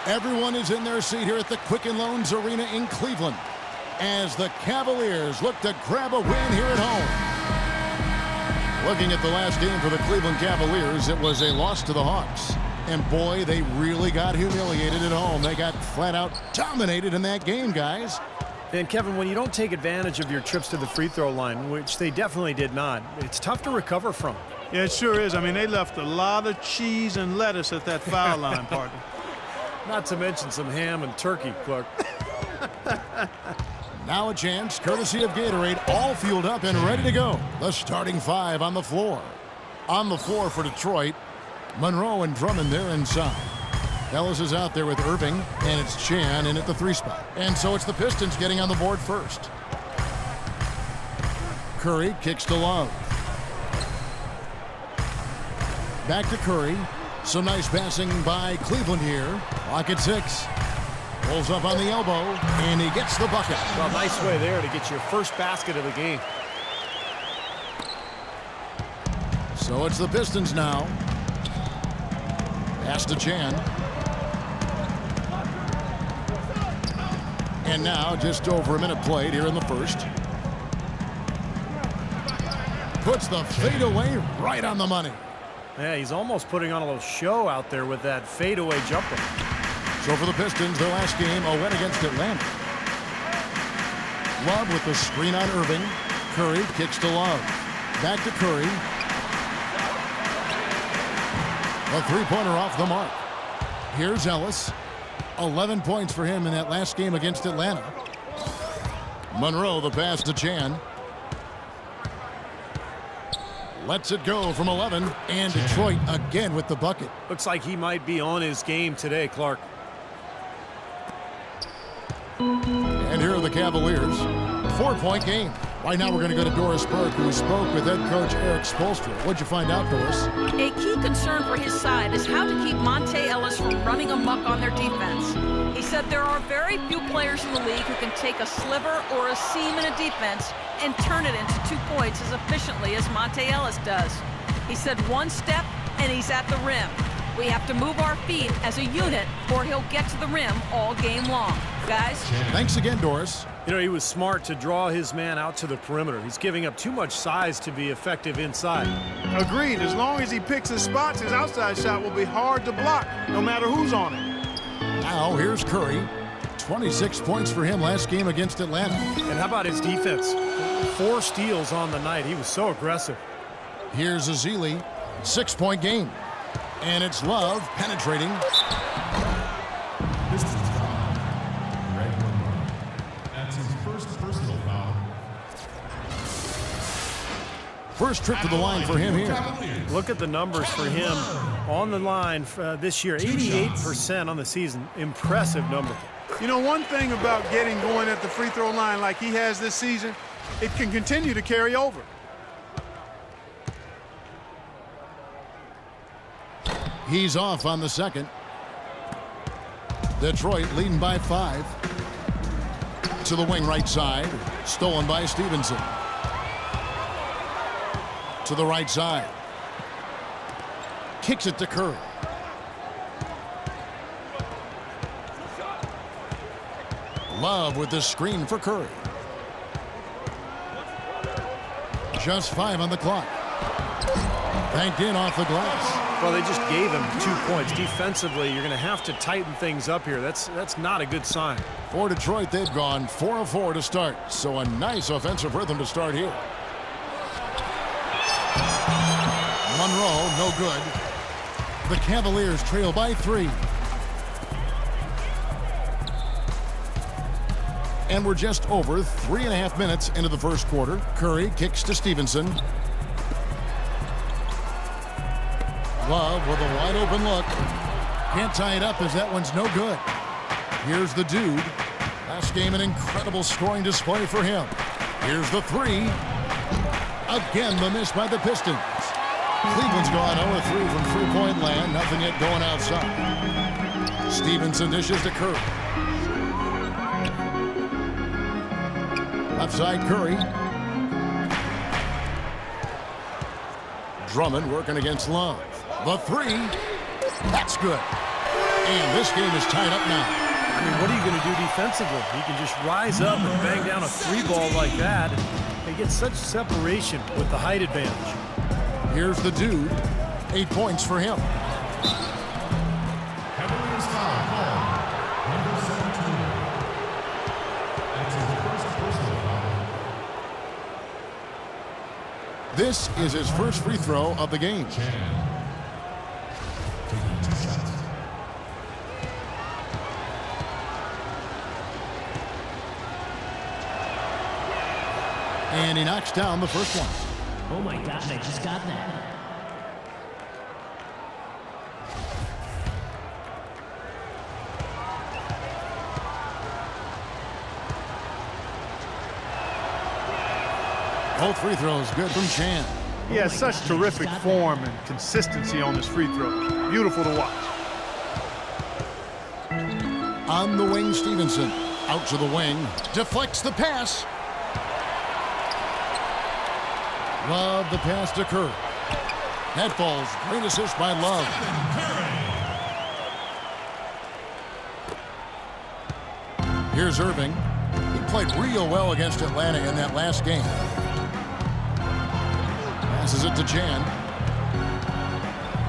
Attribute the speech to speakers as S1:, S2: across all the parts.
S1: Everyone is in their seat here at the Quicken Loans Arena in Cleveland as the Cavaliers look to grab a win here at home. Looking at the last game for the Cleveland Cavaliers, it was a loss to the Hawks. And boy, they really got humiliated at home. They got flat out dominated in that game, guys.
S2: And Kevin, when you don't take advantage of your trips to the free throw line, which they definitely did not, it's tough to recover from.
S3: Yeah, it sure is. I mean, they left a lot of cheese and lettuce at that foul line, partner.
S2: Not to mention some ham and turkey, Clark.
S1: Now a chance, courtesy of Gatorade, all fueled up and ready to go. The starting five on the floor. On the floor for Detroit, Monroe and Drummond there inside. Ellis is out there with Irving, and it's Chan in at the 3 spot. And so it's the Pistons getting on the board first. Curry kicks to Love. Back to Curry. Some nice passing by Cleveland here. Clock at 6. Pulls up on the elbow, and he gets the bucket.
S2: Well, nice way there to get your first basket of the game.
S1: So it's the Pistons now. Pass to Chan. And now just over a minute played here in the first. Puts the fadeaway right on the money.
S2: Yeah, he's almost putting on a little show out there with that fadeaway jumper.
S1: So for the Pistons, their last game, a win against Atlanta. Love with the screen on Irving. Curry kicks to Love. Back to Curry. A three-pointer off the mark. Here's Ellis. 11 points for him in that last game against Atlanta. Monroe, the pass to Chan. Lets it go from 11, and Detroit again with the bucket.
S2: Looks like he might be on his game today, Clark.
S1: And here are the Cavaliers. 4-point game. Right now we're going to go to Doris Burke, who spoke with head coach Eric Spoelstra. What'd you find out, Doris?
S4: A key concern for his side is how to keep Monte Ellis from running amok on their defense. He said there are very few players in the league who can take a sliver or a seam in a defense and turn it into 2 points as efficiently as Monte Ellis does. He said one step and he's at the rim. We have to move our feet as a unit or he'll get to the rim all game long. Guys?
S1: Thanks again, Doris.
S2: You know, he was smart to draw his man out to the perimeter. He's giving up too much size to be effective inside.
S3: Agreed. As long as he picks his spots, his outside shot will be hard to block, no matter who's on it.
S1: Now here's Curry. 26 points for him last game against Atlanta.
S2: And how about his defense? 4 steals on the night. He was so aggressive.
S1: Here's Azili. 6-point game. And it's Love penetrating.
S5: Pistons foul. Greg Monroe. That's his first personal foul.
S1: First trip to the line for him here.
S2: Look at the numbers for him on the line this year. 88% on the season. Impressive number.
S3: You know, one thing about getting going at the free throw line like he has this season, it can continue to carry over.
S1: He's off on the second. Detroit leading by 5. To the wing right side. Stolen by Stevenson. To the right side. Kicks it to Curry. Love with the screen for Curry. Just 5 on the clock. Banked in off the glass.
S2: Well, they just gave him 2 points. Defensively, you're going to have to tighten things up here. That's not a good sign.
S1: For Detroit, they've gone 4 of 4 to start. So a nice offensive rhythm to start here. Monroe, no good. The Cavaliers trail by 3. And we're just over 3.5 minutes into the first quarter. Curry kicks to Stevenson. Love with a wide open look. Can't tie it up as that one's no good. Here's the dude. Last game, an incredible scoring display for him. Here's the 3. Again, the miss by the Pistons. Cleveland's gone 0-3 from three-point land. Nothing yet going outside. Stevenson dishes to Curry. Left side, Curry. Drummond working against Love. The 3. That's good. And this game is tied up now.
S2: I mean, what are you going to do defensively? You can just rise up and bang down a three ball like that. They get such separation with the height advantage.
S1: Here's the dude. 8 points for him.
S5: Cavaliers foul called. Number 17. That's his first personal foul.
S1: This is his first free throw of the game.
S5: Chan. Taking 2 shots.
S1: And he knocks down the first one.
S6: Oh my God, I just got that.
S1: Both free throws good from Chan.
S3: He has such terrific form and consistency on his free throws. Beautiful to watch.
S1: On the wing, Stevenson. Out to the wing. Deflects the pass. Love the pass to Curry. That falls. Great assist by Love. Here's Irving. He played real well against Atlanta in that last game. Passes it to Chan.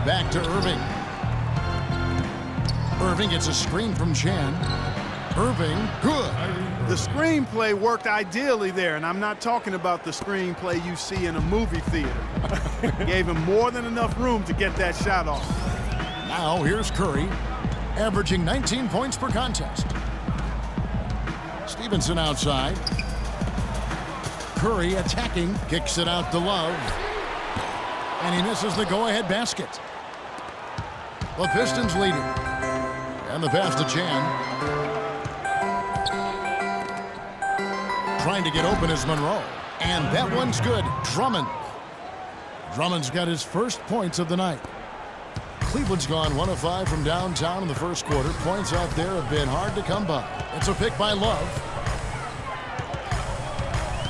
S1: Back to Irving. Irving gets a screen from Chan. Irving, good.
S3: The screenplay worked ideally there, and I'm not talking about the screenplay you see in a movie theater. Gave him more than enough room to get that shot off.
S1: Now here's Curry, averaging 19 points per contest. Stevenson outside. Curry attacking, kicks it out to Love. And he misses the go-ahead basket. The Pistons leading. And the pass to Chan. Trying to get open is Monroe. And that one's good. Drummond. Drummond's got his first points of the night. Cleveland's gone 1 of 5 from downtown in the first quarter. Points out there have been hard to come by. It's a pick by Love.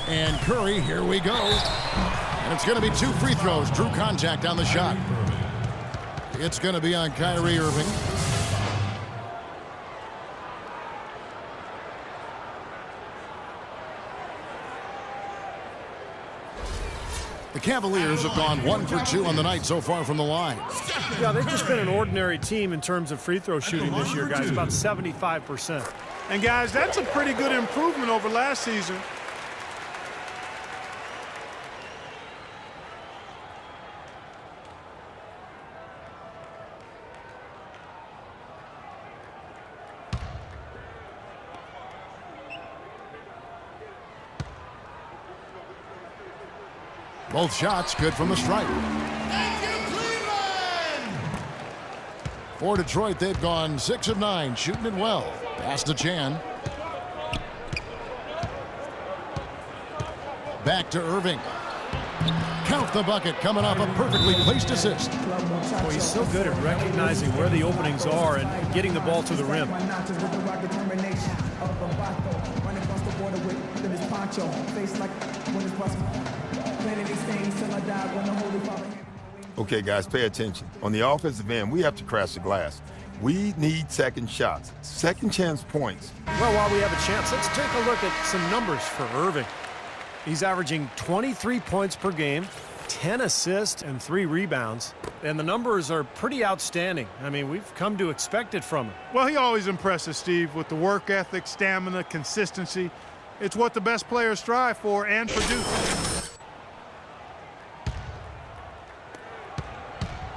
S1: And Curry, here we go. And it's going to be 2 free throws. Drew contact on the shot. It's going to be on Kyrie Irving. The Cavaliers have gone 1 for 2 on the night so far from the line.
S2: Yeah, they've just been an ordinary team in terms of free throw shooting this year, guys. About 75%.
S3: And guys, that's a pretty good improvement over last season.
S1: Both shots good from the stripe.
S5: Thank you, Cleveland!
S1: For Detroit, they've gone 6 of 9, shooting it well. Pass to Chan. Back to Irving. Count the bucket, coming off a perfectly placed assist.
S2: Boy, he's so good at recognizing where the openings are and getting the ball to the rim.
S7: Okay, guys, pay attention. On the offensive end, we have to crash the glass. We need second shots, second chance points.
S2: Well, while we have a chance, let's take a look at some numbers for Irving. He's averaging 23 points per game, 10 assists, and 3 rebounds. And the numbers are pretty outstanding. I mean, we've come to expect it from him.
S3: Well, he always impresses, Steve, with the work ethic, stamina, consistency. It's what the best players strive for and produce.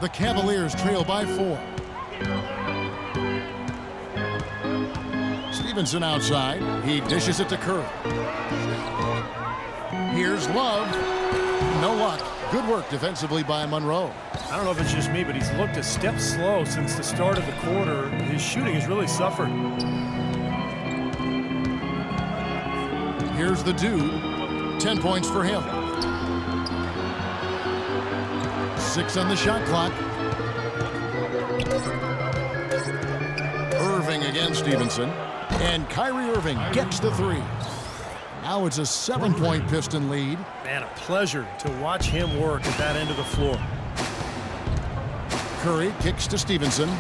S1: The Cavaliers trail by 4. Stevenson outside. He dishes it to Curry. Here's Love. No luck. Good work defensively by Monroe.
S2: I don't know if it's just me, but he's looked a step slow since the start of the quarter. His shooting has really suffered.
S1: Here's the dude. 10 points for him. 6 on the shot clock. Irving against Stevenson. And Kyrie Irving gets the 3. Now it's a 7-point Piston lead.
S2: Man, a pleasure to watch him work at that end of the floor.
S1: Curry kicks to Stevenson.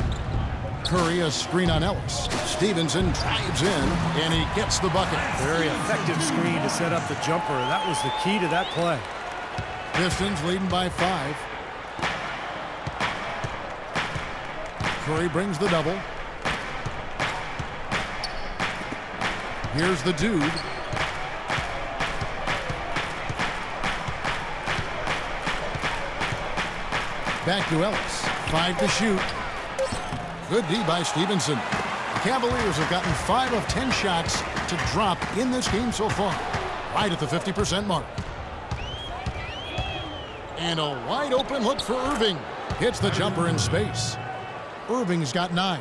S1: Curry a screen on Ellis. Stevenson drives in, and he gets the bucket.
S2: Very effective screen to set up the jumper. That was the key to that play.
S1: Pistons leading by 5. Curry brings the double. Here's the dude. Back to Ellis. 5 to shoot. Good D by Stevenson. The Cavaliers have gotten 5 of 10 shots to drop in this game so far. Right at the 50% mark. And a wide open look for Irving. Hits the jumper in space. Irving's got 9.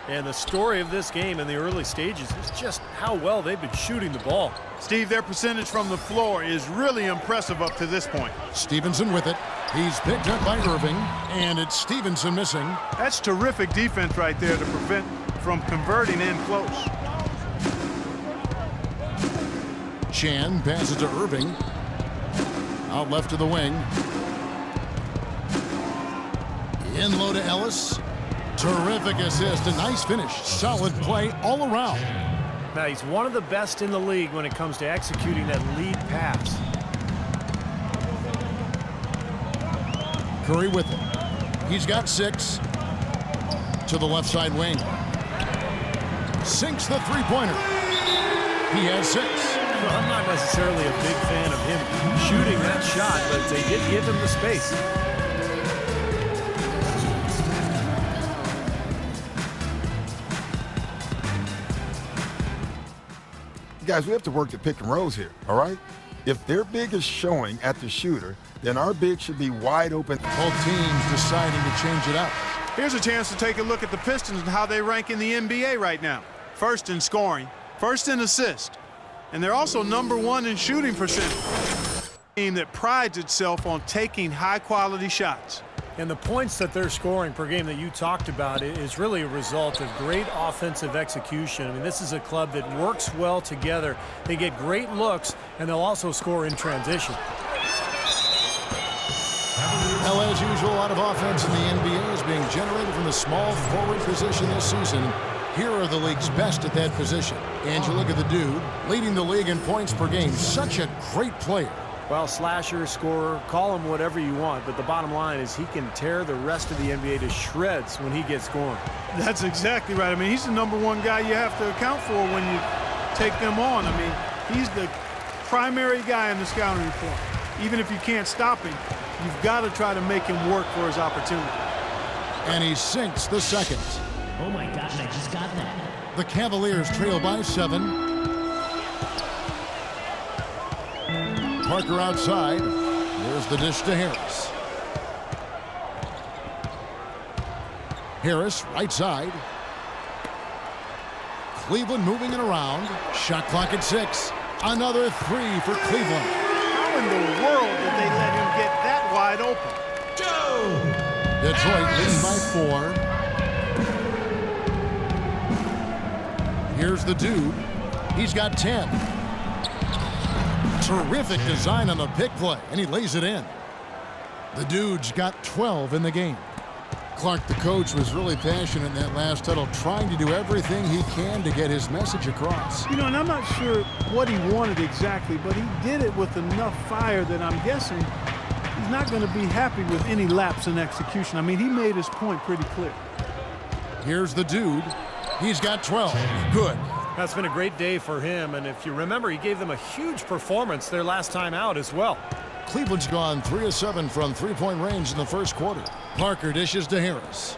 S2: And the story of this game in the early stages is just how well they've been shooting the ball.
S3: Steve, their percentage from the floor is really impressive up to this point.
S1: Stevenson with it. He's picked up by Irving, and it's Stevenson missing.
S3: That's terrific defense right there to prevent from converting in close.
S1: Chan passes to Irving. Out left to the wing. In low to Ellis. Terrific assist, a nice finish. Solid play all around.
S2: Now, he's one of the best in the league when it comes to executing that lead pass.
S1: Curry with it. He's got 6. To the left side wing. Sinks the three-pointer. He has 6.
S2: Well, I'm not necessarily a big fan of him shooting that shot, but they did give him the space.
S7: Guys, we have to work the pick and rolls here, all right? If their big is showing at the shooter, then our big should be wide open.
S1: Both teams deciding to change it up.
S3: Here's a chance to take a look at the Pistons and how they rank in the NBA right now. First in scoring, first in assist, and they're also #1 in shooting percentage. A team that prides itself on taking high-quality shots.
S2: And the points that they're scoring per game that you talked about is really a result of great offensive execution. I mean, this is a club that works well together. They get great looks, and they'll also score in transition.
S1: Well, as usual, a lot of offense in the NBA is being generated from the small forward position this season. Here are the league's best at that position. And you look at the dude, leading the league in points per game. Such a great player.
S2: Well, slasher, scorer, call him whatever you want, but the bottom line is he can tear the rest of the NBA to shreds when he gets going.
S3: That's exactly right. I mean, he's the #1 guy you have to account for when you take them on. I mean, he's the primary guy in the scouting report. Even if you can't stop him, you've got to try to make him work for his opportunity.
S1: And he sinks the second.
S6: Oh my gosh, I just got that.
S1: The Cavaliers trail by 7. Parker outside. There's the dish to Harris. Harris, right side. Cleveland moving it around. Shot clock at 6. Another 3 for Cleveland.
S3: How in the world did they let him get that wide open?
S1: Detroit leading by 4. Here's the dude. He's got 10. Terrific design on the pick play, and he lays it in. The dude's got 12 in the game. Clark, the coach, was really passionate in that last huddle, trying to do everything he can to get his message across.
S3: You know, and I'm not sure what he wanted exactly, but he did it with enough fire that I'm guessing he's not going to be happy with any lapse in execution. I mean, he made his point pretty clear.
S1: Here's the dude. He's got 12. Good.
S2: That's been a great day for him, and if you remember, he gave them a huge performance their last time out as well.
S1: Cleveland's gone 3 of 7 from three-point range in the first quarter. Parker dishes to Harris.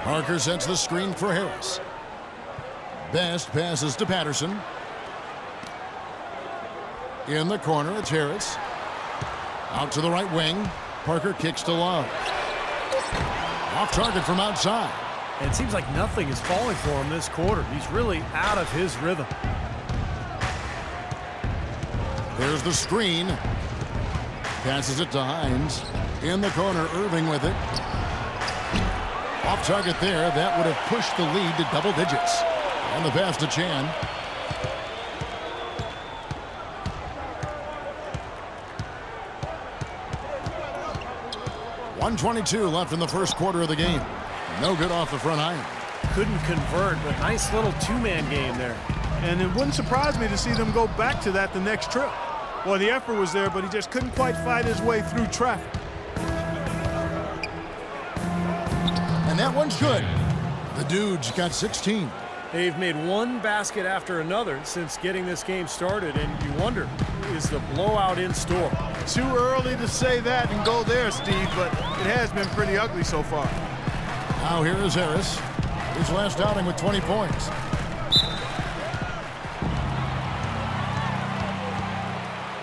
S1: Parker sets the screen for Harris. Best passes to Patterson. In the corner, it's Harris. Out to the right wing. Parker kicks to Love. Off target from outside.
S2: And it seems like nothing is falling for him this quarter. He's really out of his rhythm.
S1: There's the screen. Passes it to Hines. In the corner, Irving with it. Off target there. That would have pushed the lead to double digits. And the pass to Chan. .122 left in the first quarter of the game. No good off the front iron.
S2: couldn't convert, but nice little two-man game there.
S3: And it wouldn't surprise me to see them go back to that the next trip. Well, the effort was there, but he just couldn't quite fight his way through traffic.
S1: And that one's good. The Dudes got 16.
S2: They've made one basket after another since getting this game started, and you wonder, is the blowout in store?
S3: Too early to say that and go there, Steve, but it has been pretty ugly so far.
S1: Now here is Harris. His last outing with 20 points.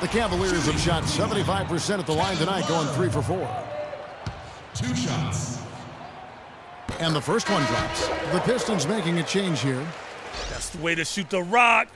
S1: The Cavaliers have shot 75% at the line tonight, going 3 for 4.
S5: 2 shots.
S1: And the first one drops. The Pistons making a change here.
S8: That's the way to shoot the rock.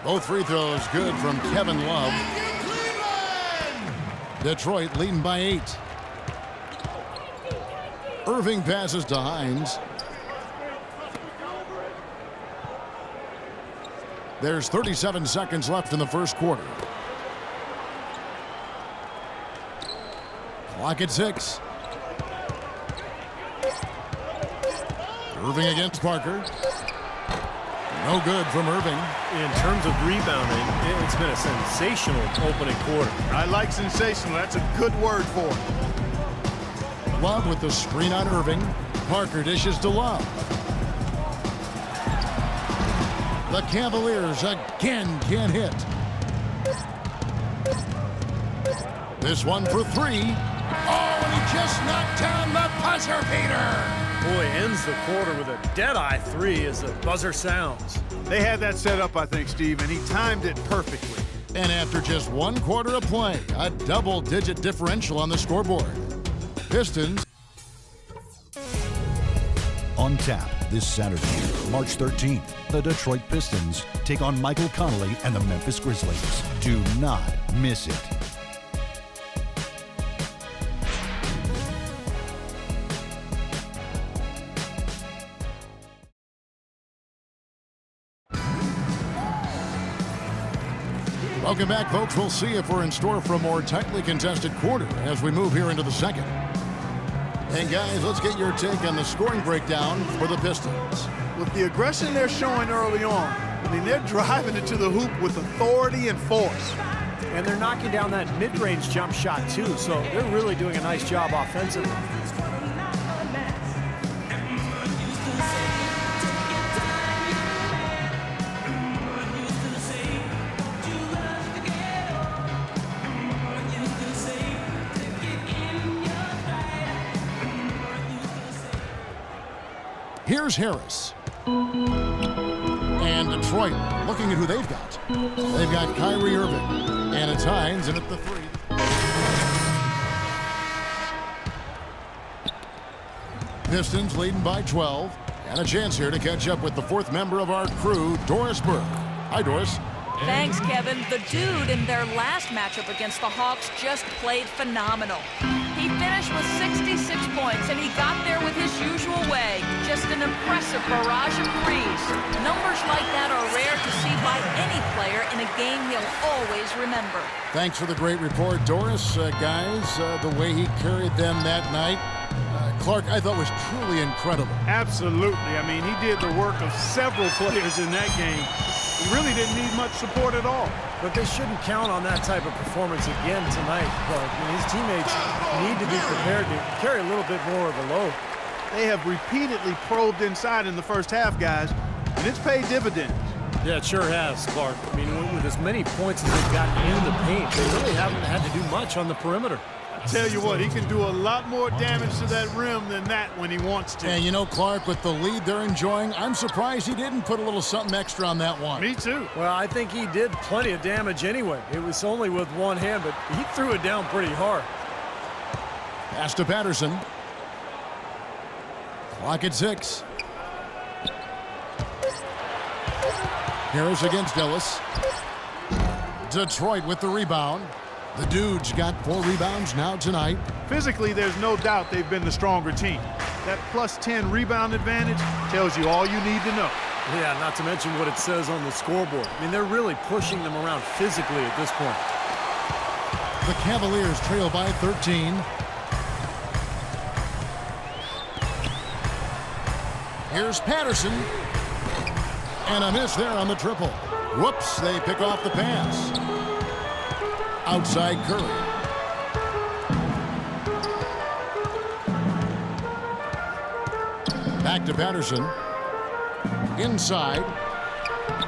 S1: Both free throws good from Kevin Love. Detroit leading by 8. Irving passes to Hines. There's 37 seconds left in the first quarter. Clock at 6. Irving against Parker. No good from Irving.
S2: In terms of rebounding, it's been a sensational opening quarter.
S3: I like sensational. That's a good word for it.
S1: Love with the screen on Irving. Parker dishes to Love. The Cavaliers again can't hit. This one for 3. Oh, and he just knocked down the buzzer beater.
S2: Boy, ends the quarter with a dead-eye 3 as the buzzer sounds.
S3: They had that set up, I think, Steve, and he timed it perfectly.
S1: And after just 1 quarter of play, a double-digit differential on the scoreboard. Pistons.
S9: On tap this Saturday, March 13th, the Detroit Pistons take on Michael Connolly and the Memphis Grizzlies. Do not miss it.
S1: Welcome back, folks. We'll see if we're in store for a more tightly contested quarter as we move here into the second. And guys, let's get your take on the scoring breakdown for the Pistons.
S3: With the aggression they're showing early on, I mean, they're driving it to the hoop with authority and force.
S2: And they're knocking down that mid-range jump shot, too, so they're really doing a nice job offensively.
S1: Here's Harris. And Detroit looking at who they've got. They've got Kyrie Irving. And it's Hines in at the 3. Pistons leading by 12. And a chance here to catch up with the 4th member of our crew, Doris Burke. Hi, Doris.
S4: Thanks, Kevin. The Dude in their last matchup against the Hawks just played phenomenal. He finished with 66 points, and he got there with his usual way. Just an impressive barrage of threes. Numbers like that are rare to see by any player in a game he'll always remember.
S1: Thanks for the great report, Doris. Guys, the way he carried them that night, Clark, I thought was truly incredible.
S3: Absolutely. I mean, he did the work of several players in that game. He really didn't need much support at all.
S2: But they shouldn't count on that type of performance again tonight. But his teammates need to be prepared to carry a little bit more of the load.
S3: They have repeatedly probed inside in the first half, guys, and it's paid dividends.
S2: Yeah, it sure has, Clark. I mean, with as many points as they've gotten in the paint, they really haven't had to do much on the perimeter.
S3: Tell you what, he can do a lot more damage to that rim than that when he wants to.
S1: And you know, Clark, with the lead they're enjoying, I'm surprised he didn't put a little something extra on that one.
S3: Me too.
S2: Well, I think he did plenty of damage anyway. It was only with one hand, but he threw it down pretty hard.
S1: Pass to Patterson. Clock at 6. Harris against Ellis. Detroit with the rebound. The Dudes got 4 rebounds now tonight.
S3: Physically, there's no doubt they've been the stronger team. That plus 10 rebound advantage tells you all you need to know.
S2: Yeah, not to mention what it says on the scoreboard. I mean, they're really pushing them around physically at this point.
S1: The Cavaliers trail by 13. Here's Patterson. And a miss there on the triple. Whoops, they pick off the pass. Outside Curry. Back to Patterson. Inside.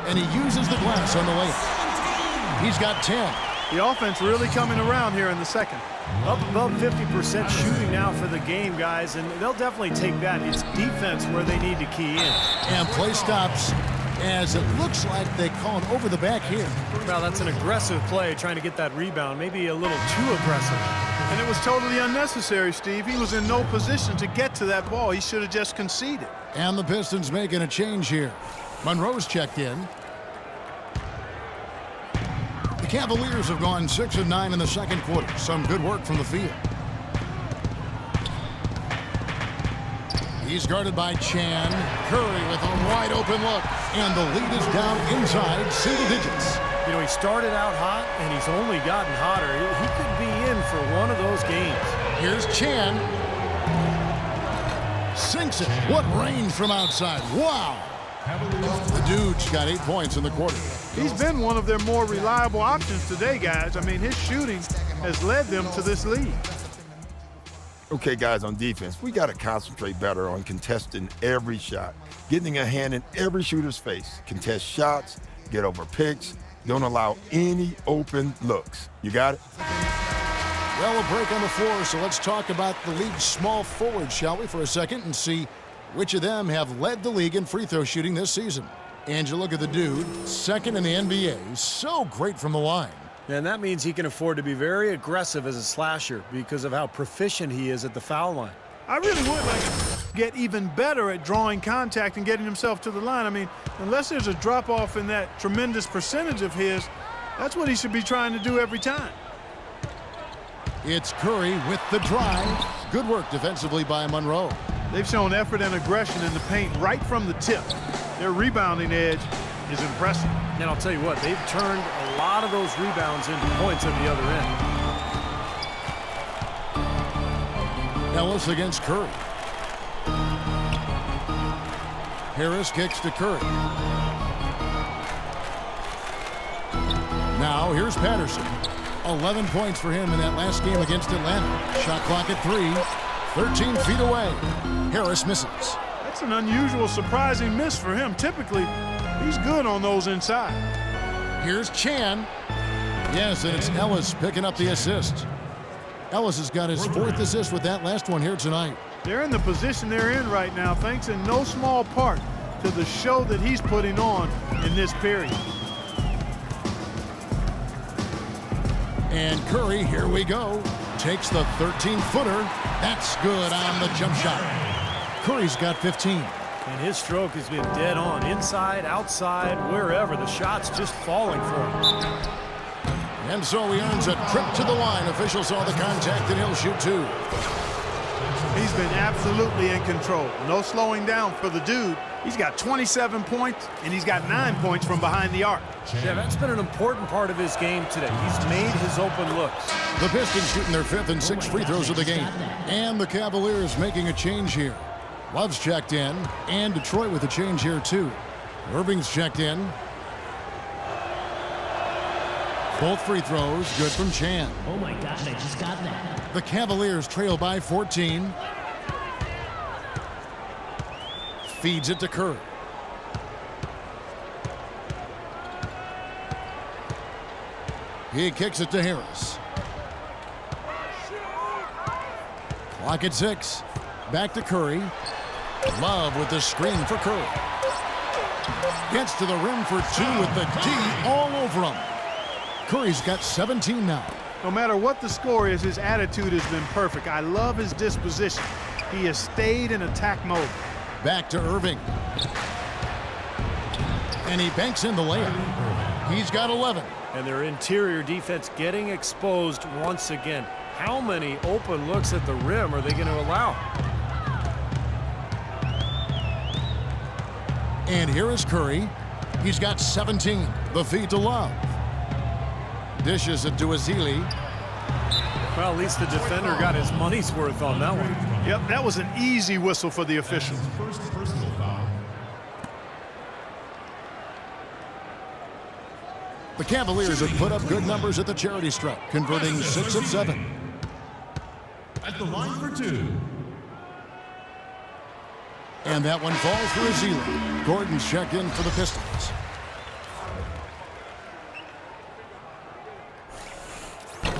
S1: And he uses the glass on the layup. He's got 10.
S3: The offense really coming around here in the second.
S2: Up above 50% shooting now for the game, guys, and they'll definitely take that. It's defense where they need to key in.
S1: And play stops as it looks like they call it over the back here.
S2: Well, that's an aggressive play, trying to get that rebound, maybe a little too aggressive.
S3: And it was totally unnecessary, Steve. He was in no position to get to that ball. He should have just conceded.
S1: And the Pistons making a change here. Monroe's checked in. The Cavaliers have gone 6 of 9 in the second quarter. Some good work from the field. He's guarded by Chan. Curry with a wide open look. And the lead is down inside single digits.
S2: You know, he started out hot, and he's only gotten hotter. He could be in for one of those games.
S1: Here's Chan. Sinks it. What range from outside. Wow. The Dudes got 8 points in the quarter.
S3: He's been one of their more reliable options today, guys. I mean, his shooting has led them to this lead.
S7: Okay, guys, on defense, we got to concentrate better on contesting every shot, getting a hand in every shooter's face, contest shots, get over picks, don't allow any open looks. You got it?
S1: Well, a break on the floor, so let's talk about the league's small forwards, shall we, for a second, and see which of them have led the league in free throw shooting this season. And you look at the Dude, second in the NBA, so great from the line.
S2: And that means he can afford to be very aggressive as a slasher because of how proficient he is at the foul line.
S3: I really would like to get even better at drawing contact and getting himself to the line. I mean, unless there's a drop-off in that tremendous percentage of his, that's what he should be trying to do every time.
S1: It's Curry with the drive. Good work defensively by Monroe.
S3: They've shown effort and aggression in the paint right from the tip. Their rebounding edge is impressive.
S2: And I'll tell you what, they've turned a lot of those rebounds into points at the other end.
S1: Ellis against Curry. Harris kicks to Curry. Now here's Patterson. 11 points for him in that last game against Atlanta. Shot clock at 3. 13 feet away. Harris misses.
S3: That's an unusual, surprising miss for him. Typically, he's good on those inside.
S1: Here's Chan. Yes, and it's Ellis picking up the assist. Ellis has got his 4th assist with that last one here tonight.
S3: They're in the position they're in right now, thanks in no small part to the show that he's putting on in this period.
S1: And Curry, here we go, takes the 13-footer. That's good on the jump shot. Curry's got 15.
S2: And his stroke has been dead on. Inside, outside, wherever. The shot's just falling for him.
S1: And so he earns a trip to the line. Officials saw the contact, and he'll shoot 2.
S3: He's been absolutely in control. No slowing down for the Dude. He's got 27 points, and he's got 9 points from behind the arc.
S2: Yeah, that's been an important part of his game today. He's made his open looks.
S1: The Pistons shooting their 5th and 6th free throws of the game. And the Cavaliers making a change here. Love's checked in, and Detroit with a change here too. Irving's checked in. Both free throws good from Chan.
S6: Oh my gosh, I just got that.
S1: The Cavaliers trail by 14. Feeds it to Curry. He kicks it to Harris. Clock at 6. Back to Curry. Love with the screen for Curry. Gets to the rim for 2 with the D all over him. Curry's got 17 now.
S3: No matter what the score is, his attitude has been perfect. I love his disposition. He has stayed in attack mode.
S1: Back to Irving. And he banks in the layup. He's got 11.
S2: And their interior defense getting exposed once again. How many open looks at the rim are they going to allow?
S1: And here is Curry. He's got 17. The feed to Love. Dishes it to Ezeli.
S2: Well, at least the defender got his money's worth on that one.
S3: Yep, that was an easy whistle for the officials.
S5: First personal foul.
S1: The Cavaliers have put up good numbers at the charity stripe, converting 6 of 7.
S5: At the line for 2.
S1: And that one falls for Ezeli. Gordon's checked in for the Pistons.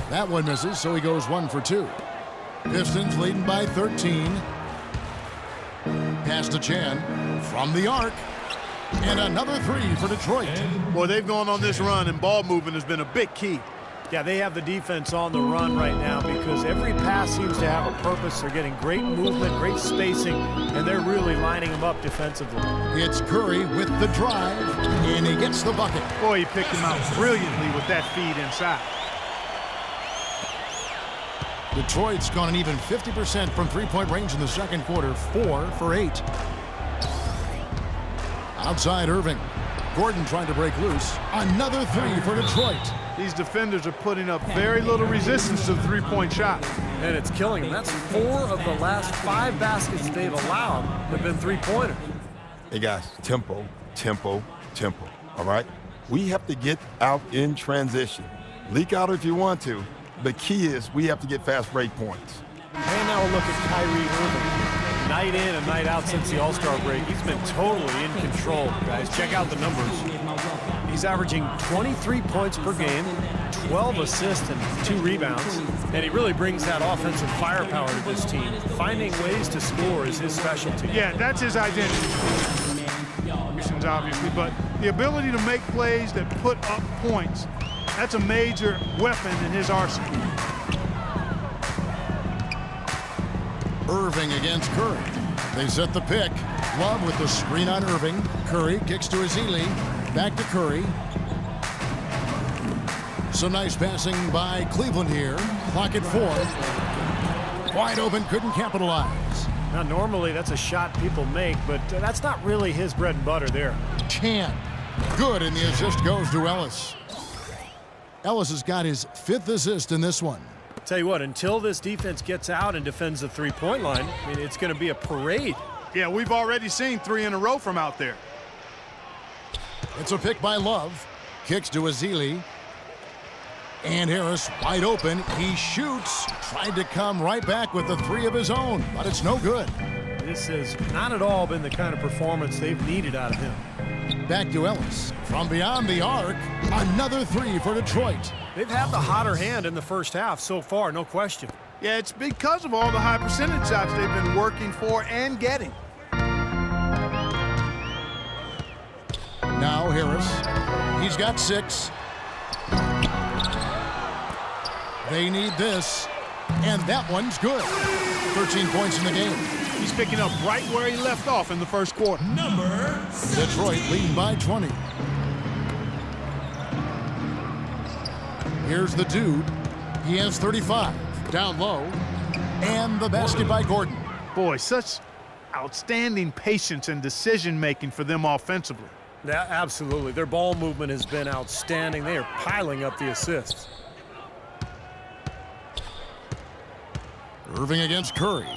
S1: That one misses, so he goes 1 for 2. Pistons leading by 13. Pass to Chan from the arc. And another 3 for Detroit.
S3: Boy, they've gone on this run, and ball movement has been a big key.
S2: Yeah, they have the defense on the run right now because every pass seems to have a purpose. They're getting great movement, great spacing, and they're really lining them up defensively.
S1: It's Curry with the drive, and he gets the bucket.
S3: Boy, he picked him out brilliantly with that feed inside.
S1: Detroit's gone an even 50% from three-point range in the second quarter, 4 for 8. Outside Irving. Gordon trying to break loose. Another 3 for Detroit.
S3: These defenders are putting up very little resistance to the three-point shot.
S2: And it's killing them. That's 4 of the last 5 baskets they've allowed have been three-pointers.
S7: Hey, guys, tempo, tempo, tempo, all right? We have to get out in transition. Leak out if you want to. The key is we have to get fast break points.
S2: And now a look at Kyrie Irving. Night in and night out since the All-Star break. He's been totally in control, guys. Check out the numbers. He's averaging 23 points per game, 12 assists and 2 rebounds. And he really brings that offensive firepower to this team. Finding ways to score is his specialty.
S3: Yeah, that's his identity. Obviously, but the ability to make plays that put up points, that's a major weapon in his arsenal.
S1: Irving against Curry. They set the pick. Love with the screen on Irving. Curry kicks to Ezeli. Back to Curry. Some nice passing by Cleveland here. Clock at 4. Wide open, couldn't capitalize.
S2: Now, normally that's a shot people make, but that's not really his bread and butter there.
S1: Chan. Good, and the assist goes to Ellis. Ellis has got his 5th assist in this one.
S2: Tell you what, until this defense gets out and defends the three-point line, I mean, it's going to be a parade.
S3: Yeah, we've already seen 3 in a row from out there.
S1: It's a pick by Love. Kicks to Ezeli. And Harris wide open. He shoots. Tried to come right back with the 3 of his own, but it's no good.
S2: This has not at all been the kind of performance they've needed out of him.
S1: Back to Ellis. From beyond the arc, another 3 for Detroit.
S2: They've had the hotter hand in the first half so far, no question.
S3: Yeah, it's because of all the high percentage shots they've been working for and getting.
S1: Now Harris. He's got 6. They need this. And that one's good. 13 points in the game.
S3: He's picking up right where he left off in the first quarter.
S5: Number 7.
S1: Detroit leading by 20. Here's the dude. He has 35. Down low. And the basket by Gordon.
S3: Boy, such outstanding patience and decision-making for them offensively.
S2: Yeah, absolutely. Their ball movement has been outstanding. They are piling up the assists.
S1: Irving against Curry.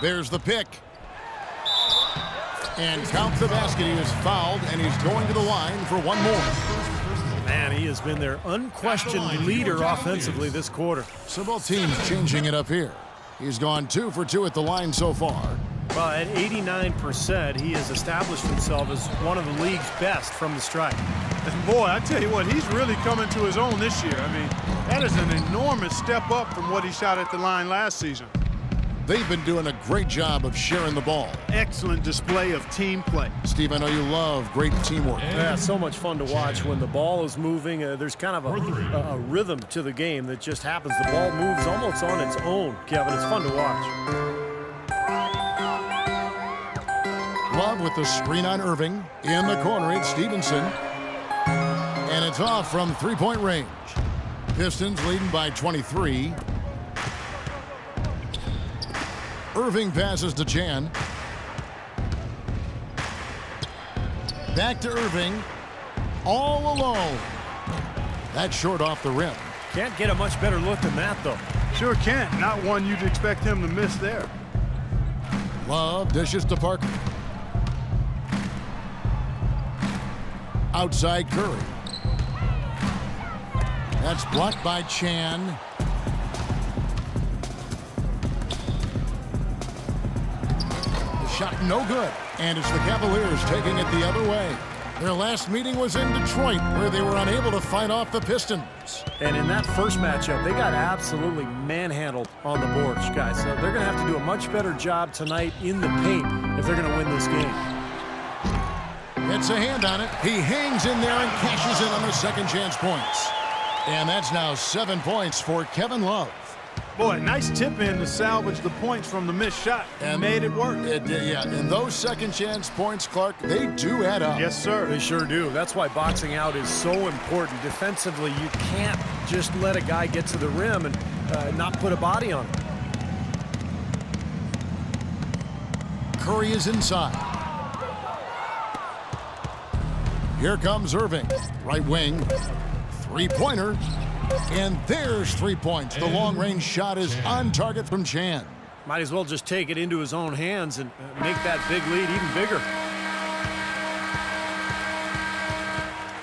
S1: There's the pick. And count the basket. He is fouled, and he's going to the line for one more.
S2: Man, he has been their unquestioned leader offensively this quarter.
S1: So both teams changing it up here. He's gone 2 for 2 at the line so far.
S2: Well, at 89%, he has established himself as one of the league's best from the stripe.
S3: And boy, I tell you what, he's really coming to his own this year. I mean, that is an enormous step up from what he shot at the line last season.
S1: They've been doing a great job of sharing the ball.
S3: Excellent display of team play.
S1: Steve, I know you love great teamwork.
S2: Yeah, so much fun to watch when the ball is moving. There's kind of a rhythm to the game that just happens. The ball moves almost on its own, Kevin. It's fun to watch. Love
S1: with the screen on Irving. In the corner, it's Stevenson. And it's off from three-point range. Pistons leading by 23. Irving passes to Chan. Back to Irving. All alone. That's short off the rim.
S2: Can't get a much better look than that, though.
S3: Sure can't. Not one you'd expect him to miss there.
S1: Love dishes to Parker. Outside Curry. That's blocked by Chan. The shot no good. And it's the Cavaliers taking it the other way. Their last meeting was in Detroit, where they were unable to fight off the Pistons.
S2: And in that first matchup, they got absolutely manhandled on the boards, guys. So they're going to have to do a much better job tonight in the paint if they're going to win this game.
S1: Gets a hand on it. He hangs in there and cashes in on the second chance points. And that's now 7 points for Kevin Love.
S3: Boy, nice tip in to salvage the points from the missed shot and made it work.
S1: Yeah, and those second chance points, Clark, they do add up.
S3: Yes, sir.
S2: They sure do. That's why boxing out is so important. Defensively, you can't just let a guy get to the rim and not put a body on him.
S1: Curry is inside. Here comes Irving. Right wing. Three-pointer. And there's 3 points. The long-range shot is on target from Chan.
S2: Might as well just take it into his own hands and make that big lead even bigger.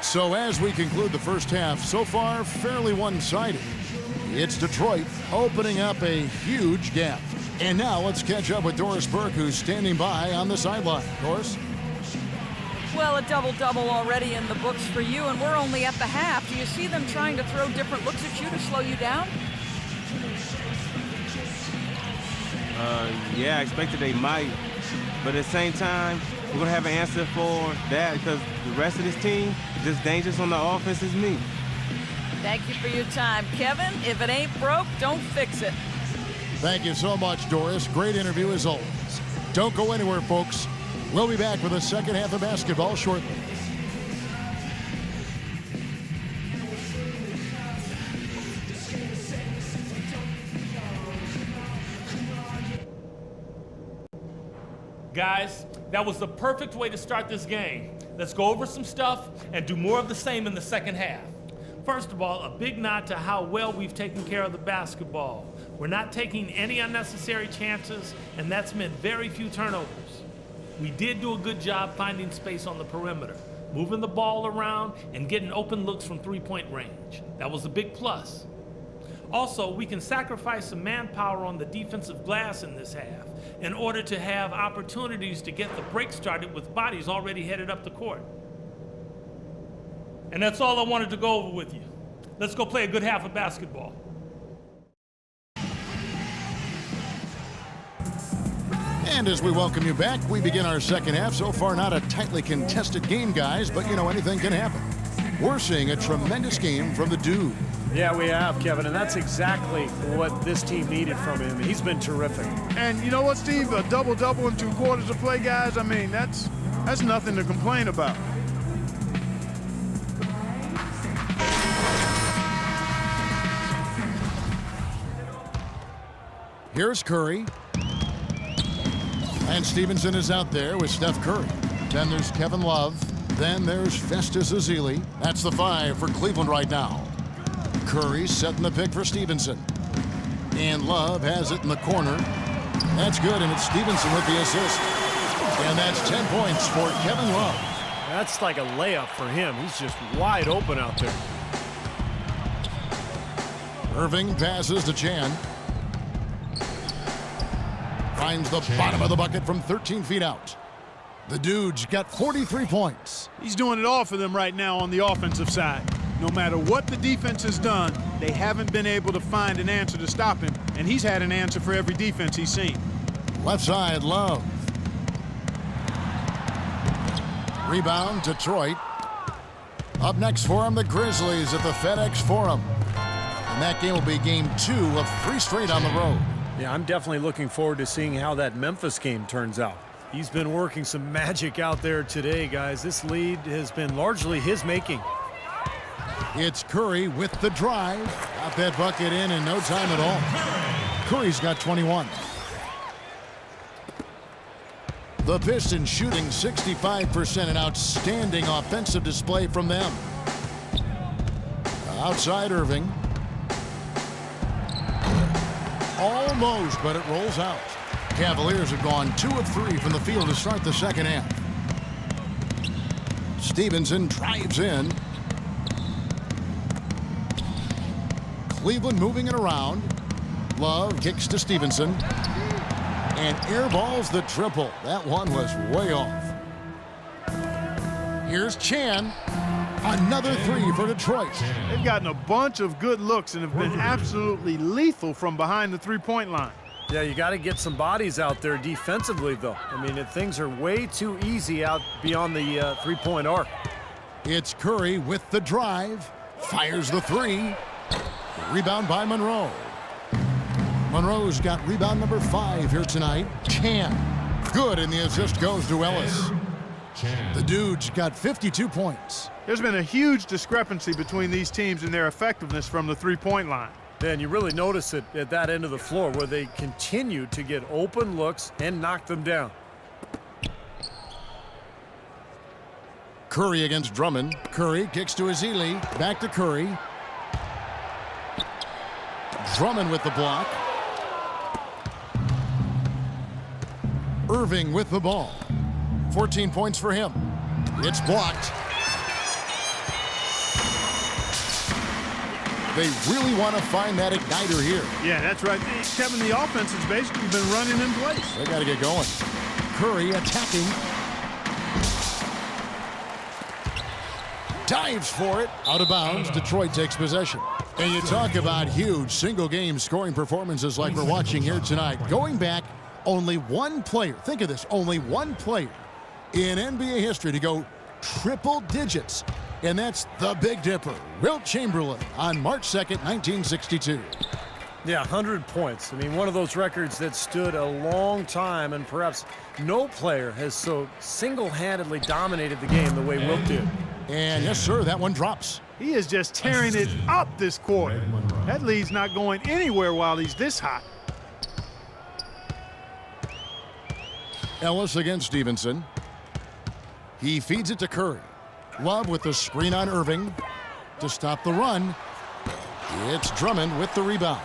S1: So as we conclude the first half, so far fairly one-sided. It's Detroit opening up a huge gap. And now let's catch up with Doris Burke, who's standing by on the sideline. Doris?
S4: Well, a double-double already in the books for you, and we're only at the half. Do you see them trying to throw different looks at you to slow you down?
S10: Yeah, I expected they might. But at the same time, we're going to have an answer for that because the rest of this team is just dangerous on the offense as me.
S4: Thank you for your time. Kevin, if it ain't broke, don't fix it.
S1: Thank you so much, Doris. Great interview as always. Don't go anywhere, folks. We'll be back with the second half of basketball shortly.
S8: Guys, that was the perfect way to start this game. Let's go over some stuff and do more of the same in the second half. First of all, a big nod to how well we've taken care of the basketball. We're not taking any unnecessary chances, and that's meant very few turnovers. We did do a good job finding space on the perimeter, moving the ball around and getting open looks from three-point range. That was a big plus. Also, we can sacrifice some manpower on the defensive glass in this half in order to have opportunities to get the break started with bodies already headed up the court. And that's all I wanted to go over with you. Let's go play a good half of basketball.
S1: And as we welcome you back, we begin our second half. So far, not a tightly contested game, guys, but, you know, anything can happen. We're seeing a tremendous game from the dude.
S2: Yeah, we have, Kevin, and that's exactly what this team needed from him. He's been terrific.
S3: And you know what, Steve? A double-double in 2 quarters of play, guys, I mean, that's nothing to complain about.
S1: Here's Curry. And Stevenson is out there with Steph Curry. Then there's Kevin Love. Then there's Festus Ezeli. That's the 5 for Cleveland right now. Curry setting the pick for Stevenson. And Love has it in the corner. That's good, and it's Stevenson with the assist. And that's 10 points for Kevin Love.
S2: That's like a layup for him. He's just wide open out there.
S1: Irving passes to Chan. Finds the bottom of the bucket from 13 feet out. The dude's got 43 points.
S3: He's doing it all for them right now on the offensive side. No matter what the defense has done, they haven't been able to find an answer to stop him, and he's had an answer for every defense he's seen.
S1: Left side, Love. Rebound, Detroit. Up next for him, the Grizzlies at the FedEx Forum. And that game will be game 2 of 3 straight on the road.
S2: Yeah, I'm definitely looking forward to seeing how that Memphis game turns out. He's been working some magic out there today, guys. This lead has been largely his making.
S1: It's Curry with the drive. Got that bucket in no time at all. Curry's got 21. The Pistons shooting 65%, an outstanding offensive display from them. Outside Irving. Almost, but it rolls out. Cavaliers have gone 2 of 3 from the field to start the second half. Stevenson drives in. Cleveland moving it around. Love kicks to Stevenson. And airballs the triple. That one was way off. Here's Chan. Another 3 for Detroit.
S3: They've gotten a bunch of good looks and have been absolutely lethal from behind the three-point line.
S2: Yeah, you got to get some bodies out there defensively, though. I mean, things are way too easy out beyond the three-point arc.
S1: It's Curry with the drive. Fires the 3. Rebound by Monroe. Monroe's got rebound number 5 here tonight. Chan. Good, and the assist goes to Ellis. The Dude's got 52 points.
S3: There's been a huge discrepancy between these teams in their effectiveness from the three-point line.
S2: And you really notice it at that end of the floor where they continue to get open looks and knock them down.
S1: Curry against Drummond. Curry kicks to Ezeli. Back to Curry. Drummond with the block. Irving with the ball. 14 points for him. It's blocked. They really want to find that igniter here.
S3: Yeah, that's right. Kevin, the offense has basically been running in place.
S1: They got to get going. Curry attacking. Dives for it. Out of bounds. Detroit takes possession. And you talk about huge single-game scoring performances like we're watching here tonight. Going back, only one player, think of this, only one player in NBA history to go triple digits. And that's the Big Dipper, Wilt Chamberlain, on March 2nd, 1962.
S2: Yeah, 100 points. I mean, one of those records that stood a long time, and perhaps no player has so single-handedly dominated the game the way Wilt did.
S1: And yes, sir, that one drops.
S3: He is just tearing it up this quarter. That lead's not going anywhere while he's this hot.
S1: Ellis against Stevenson. He feeds it to Curry. Love with the screen on Irving to stop the run. It's Drummond with the rebound.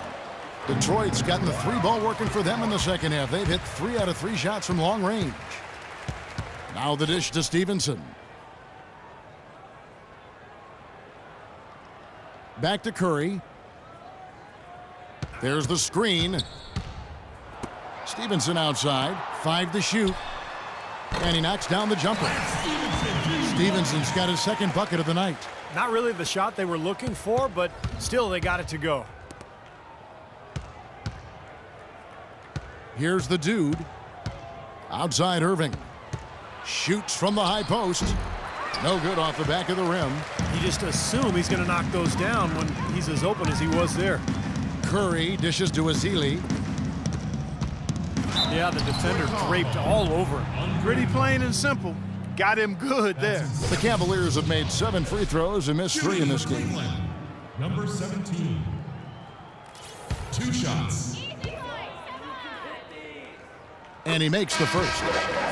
S1: Detroit's gotten the 3-ball working for them in the second half. They've hit 3 out of 3 shots from long range. Now the dish to Stevenson. Back to Curry. There's the screen. Stevenson outside. 5 to shoot. And he knocks down the jumper. Stevenson's got his second bucket of the night.
S2: Not really the shot they were looking for, but still they got it to go.
S1: Here's the Dude. Outside Irving. Shoots from the high post. No good off the back of the rim.
S2: You just assume he's going to knock those down when he's as open as he was there.
S1: Curry dishes to Ezeli.
S2: Yeah, the defender draped all over him.
S3: Pretty plain and simple. Got him good there.
S1: The Cavaliers have made 7 free throws and missed 3 in this game.
S5: Number 17. 2 shots.
S1: And he makes the first.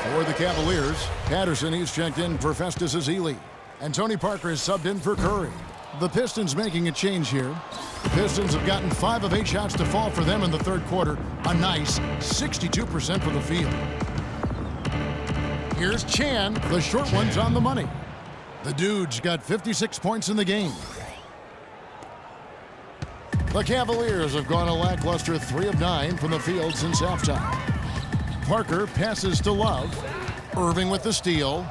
S1: For the Cavaliers, Patterson, he's checked in for Festus Ezeli. And Tony Parker is subbed in for Curry. The Pistons making a change here. The Pistons have gotten 5 of 8 shots to fall for them in the third quarter. A nice 62% from the field. Here's Chan. The short one's on the money. The Dude's got 56 points in the game. The Cavaliers have gone a lackluster 3 of 9 from the field since halftime. Parker passes to Love. Irving with the steal.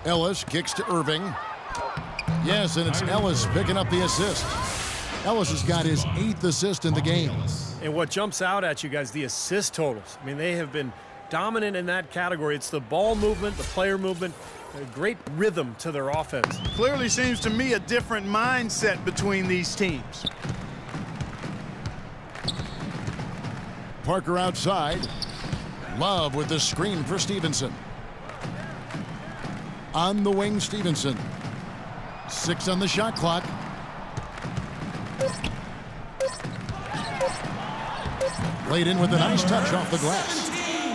S1: Ellis kicks to Irving. Yes, and it's Ellis picking up the assist. Ellis has got his 8th assist in the game.
S2: And what jumps out at you guys, the assist totals. I mean, they have been dominant in that category. It's the ball movement, the player movement, a great rhythm to their offense.
S3: Clearly seems to me a different mindset between these teams.
S1: Parker outside. Love with the screen for Stevenson. On the wing, Stevenson. 6 on the shot clock. Laid in with a nice touch off the glass.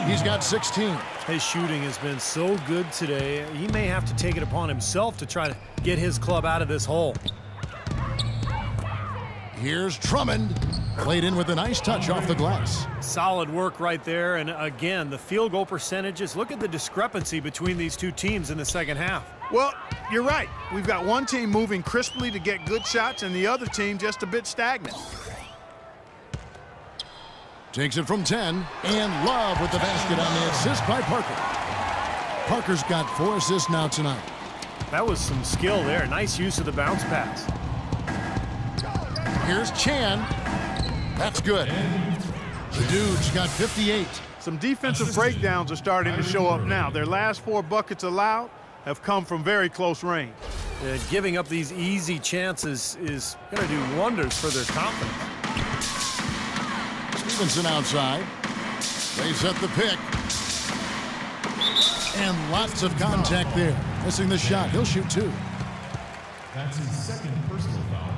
S1: He's got 16.
S2: His shooting has been so good today, he may have to take it upon himself to try to get his club out of this hole.
S1: Here's Drummond. Played in with a nice touch off the glass.
S2: Solid work right there, and again, the field goal percentages. Look at the discrepancy between these two teams in the second half.
S3: Well, you're right. We've got one team moving crisply to get good shots and the other team just a bit stagnant.
S1: Takes it from 10, and Love with the basket on the assist by Parker. Parker's got 4 assists now tonight.
S2: That was some skill there. Nice use of the bounce pass.
S1: Here's Chan. That's good. The dude's got 58.
S3: Some defensive breakdowns are starting to show up now. Their last 4 buckets allowed have come from very close range.
S2: Giving up these easy chances is going to do wonders for their confidence.
S1: Stevenson outside. They set the pick. And lots of contact there. Missing the shot. He'll shoot 2.
S5: That's his second personal foul.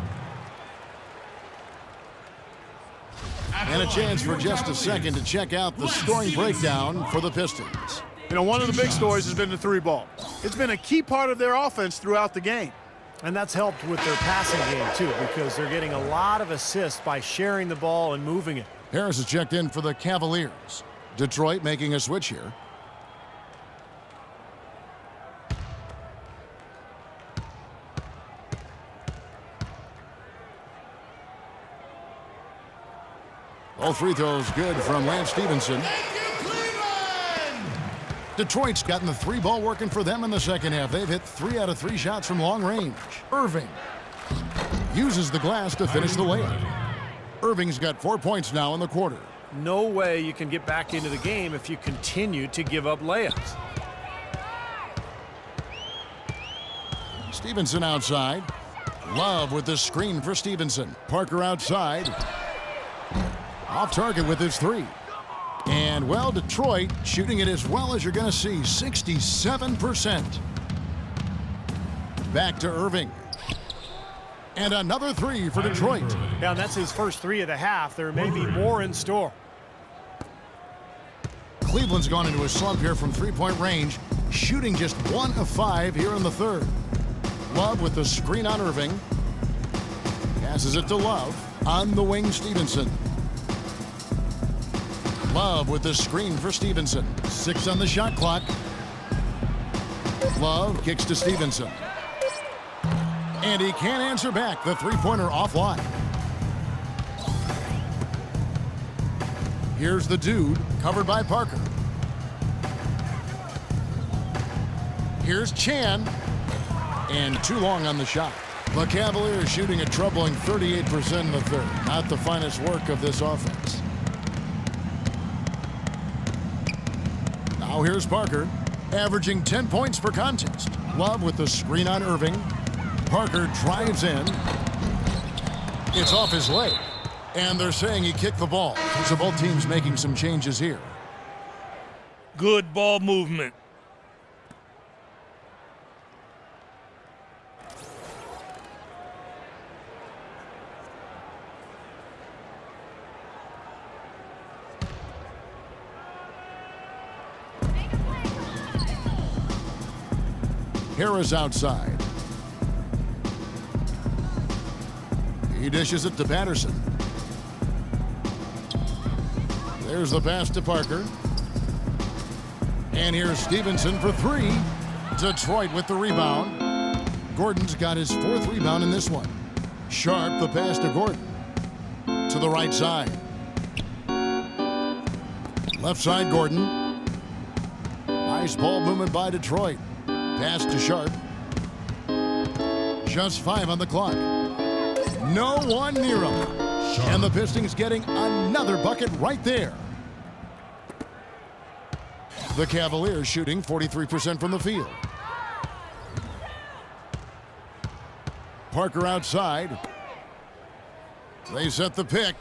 S1: And a chance for just a second to check out the scoring breakdown for the Pistons.
S3: You know, one of the big stories has been the 3-ball. It's been a key part of their offense throughout the game.
S2: And that's helped with their passing game, too, because they're getting a lot of assists by sharing the ball and moving it.
S1: Harris is checked in for the Cavaliers. Detroit making a switch here. All free throws good from Lance Stevenson. Detroit's gotten the 3-ball working for them in the second half. They've hit 3 out of 3 shots from long range. Irving uses the glass to finish the layup. Irving's got 4 points now in the quarter.
S2: No way you can get back into the game if you continue to give up layups.
S1: Stevenson outside. Love with the screen for Stevenson. Parker outside. Off target with his 3. And, well, Detroit shooting it as well as you're going to see, 67%. Back to Irving. And another 3 for Detroit.
S2: Yeah, and that's his first 3 of the half. There may be more in store.
S1: Cleveland's gone into a slump here from 3-point range, shooting just 1 of 5 here in the third. Love with the screen on Irving. Passes it to Love. On the wing, Stevenson. Love with the screen for Stevenson. 6 on the shot clock. Love kicks to Stevenson. And he can't answer back. The 3-pointer offline. Here's the dude, covered by Parker. Here's Chan. And too long on the shot. The Cavaliers shooting a troubling 38% in the third. Not the finest work of this offense. Now here's Parker, averaging 10 points per contest. Love with the screen on Irving. Parker drives in. It's off his leg. And they're saying he kicked the ball. So both teams making some changes here.
S8: Good ball movement.
S1: Harris outside. He dishes it to Patterson. There's the pass to Parker. And here's Stevenson for 3. Detroit with the rebound. Gordon's got his 4th rebound in this one. Sharp the pass to Gordon. To the right side. Left side, Gordon. Nice ball movement by Detroit. Pass to Sharp. Just 5 on the clock. No one near him. And the Pistons getting another bucket right there. The Cavaliers shooting 43% from the field. Parker outside. They set the pick.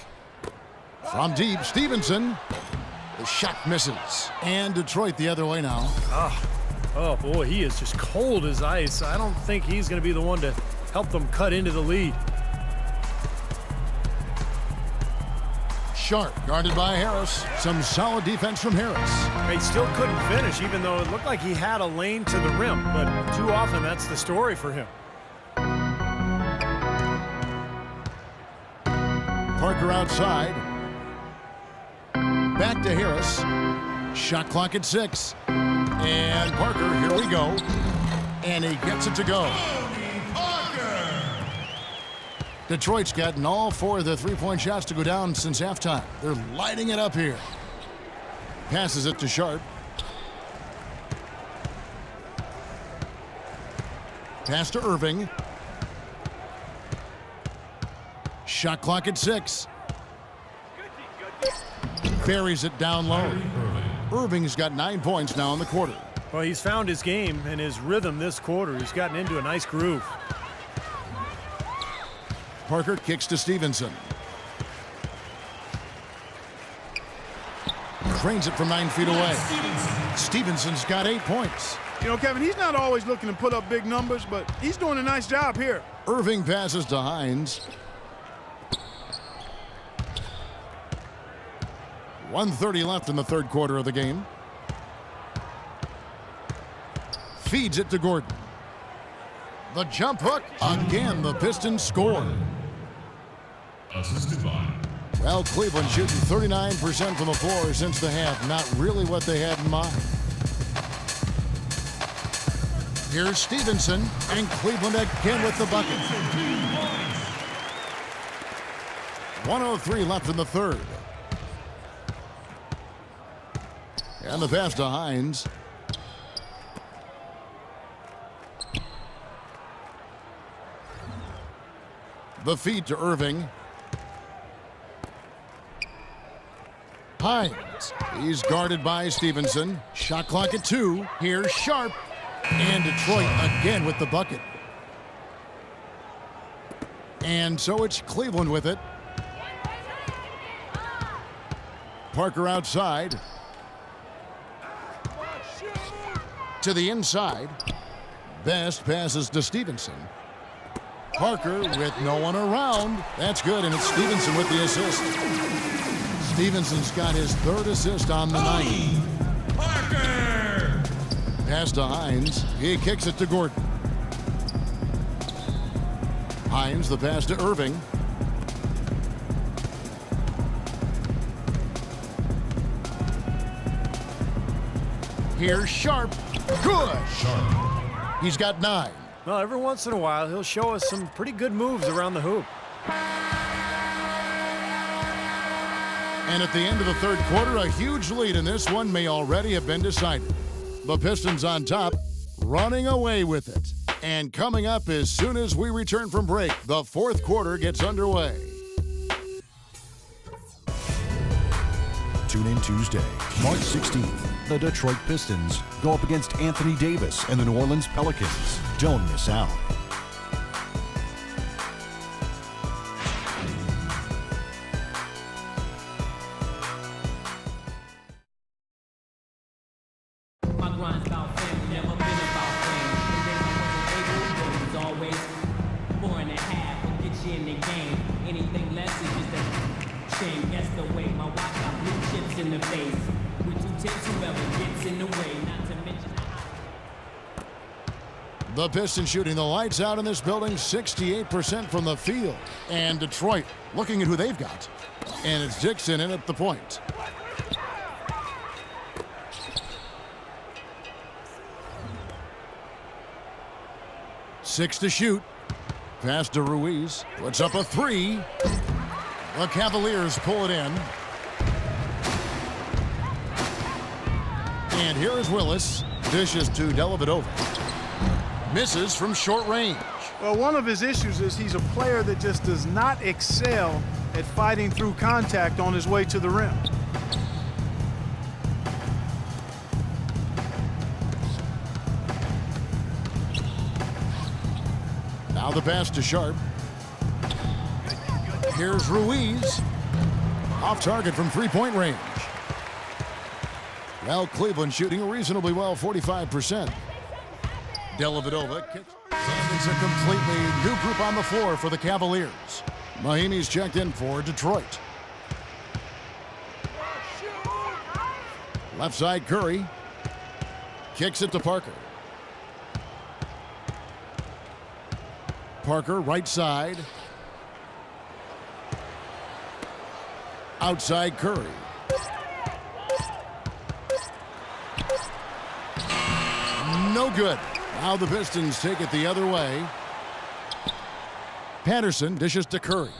S1: From deep, Stevenson. The shot misses. And Detroit the other way now.
S2: Oh, boy, he is just cold as ice. I don't think he's going to be the one to help them cut into the lead.
S1: Sharp, guarded by Harris. Some solid defense from Harris.
S2: He still couldn't finish, even though it looked like he had a lane to the rim. But too often, that's the story for him.
S1: Parker outside. Back to Harris. Shot clock at 6. And Parker, here we go. And he gets it to go. Detroit's gotten all 4 of the three-point shots to go down since halftime. They're lighting it up here. Passes it to Sharp. Pass to Irving. Shot clock at 6. Buries it down low. Irving's got 9 points now in the quarter.
S2: Well, he's found his game and his rhythm this quarter. He's gotten into a nice groove.
S1: Parker kicks to Stevenson. Trains it from 9 feet away. Stevenson's got 8 points.
S3: You know, Kevin, he's not always looking to put up big numbers, but he's doing a nice job here.
S1: Irving passes to Hines. 1:30 left in the third quarter of the game. Feeds it to Gordon. The jump hook. Again, the Pistons score.
S5: Assisted by
S1: Well, Cleveland shooting 39% from the floor since the half. Not really what they had in mind. Here's Stevenson, and Cleveland again with the bucket. 1:03 left in the third. And the pass to Hines. The feed to Irving. Hines. He's guarded by Stevenson. Shot clock at 2. Here's Sharp. And Detroit again with the bucket. And so it's Cleveland with it. Parker outside. To the inside. Best passes to Stevenson. Parker with no one around. That's good, and it's Stevenson with the assist. Stevenson's got his 3rd assist on the night.
S5: Parker.
S1: Pass to Hines. He kicks it to Gordon. Hines, the pass to Irving. Here's Sharp. Good.
S5: Sharp.
S1: He's got 9.
S2: Well, every once in a while, he'll show us some pretty good moves around the hoop.
S1: And at the end of the third quarter, a huge lead in this one may already have been decided. The Pistons on top, running away with it. And coming up as soon as we return from break, the fourth quarter gets underway.
S9: Tune in Tuesday, March 16th. The Detroit Pistons go up against Anthony Davis and the New Orleans Pelicans. Don't miss out.
S6: My grind's about family, never been about fame. The days I wasn't able, it was always 4.5. Will get you in the game. Anything less is just a shame. Guess the way my watch got blue chips in the face. With 2 tips, whoever gets in the way. Not to mention
S1: The Pistons shooting the lights out in this building, 68% from the field. And Detroit looking at who they've got. And it's Dixon in at the point. Six to shoot. Pass to Ruiz. Puts up a 3. The Cavaliers pull it in. And here is Willis. Dishes to Dellavedova. Misses from short range.
S3: Well, one of his issues is he's a player that just does not excel at fighting through contact on his way to the rim.
S1: Now the pass to Sharp. Here's Ruiz. Off target from three-point range. Well, Cleveland shooting reasonably well, 45%. Dellavedova kicks. And it's a completely new group on the floor for the Cavaliers. Mahimi's checked in for Detroit. Left side, Curry. Kicks it to Parker. Parker, right side. Outside, Curry. No good. Now the Pistons take it the other way. Patterson dishes to Curry.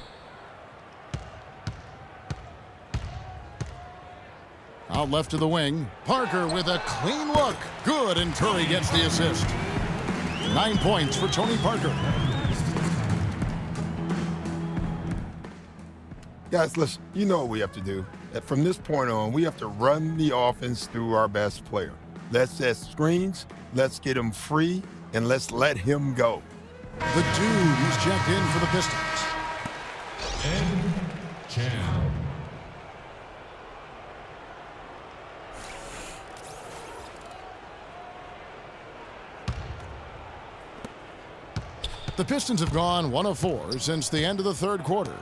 S1: Out left to the wing. Parker with a clean look. Good, and Curry gets the assist. 9 points for Tony Parker.
S7: Guys, listen, you know what we have to do. From this point on, we have to run the offense through our best player. Let's set screens, let's get him free, and let's let him go.
S1: The dude who's checked in for the Pistons.
S5: And Chan.
S1: The Pistons have gone 1 of 4 since the end of the third quarter.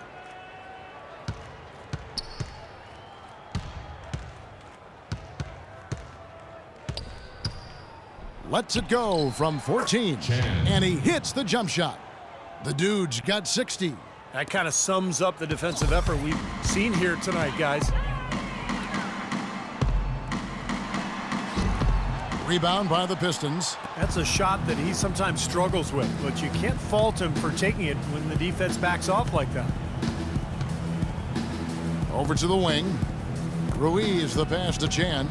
S1: Lets it go from 14. And he hits the jump shot. The dude's got 60.
S2: That kind of sums up the defensive effort we've seen here tonight, guys.
S1: Rebound by the Pistons.
S2: That's a shot that he sometimes struggles with, but you can't fault him for taking it when the defense backs off like that.
S1: Over to the wing. Ruiz the pass to Chan.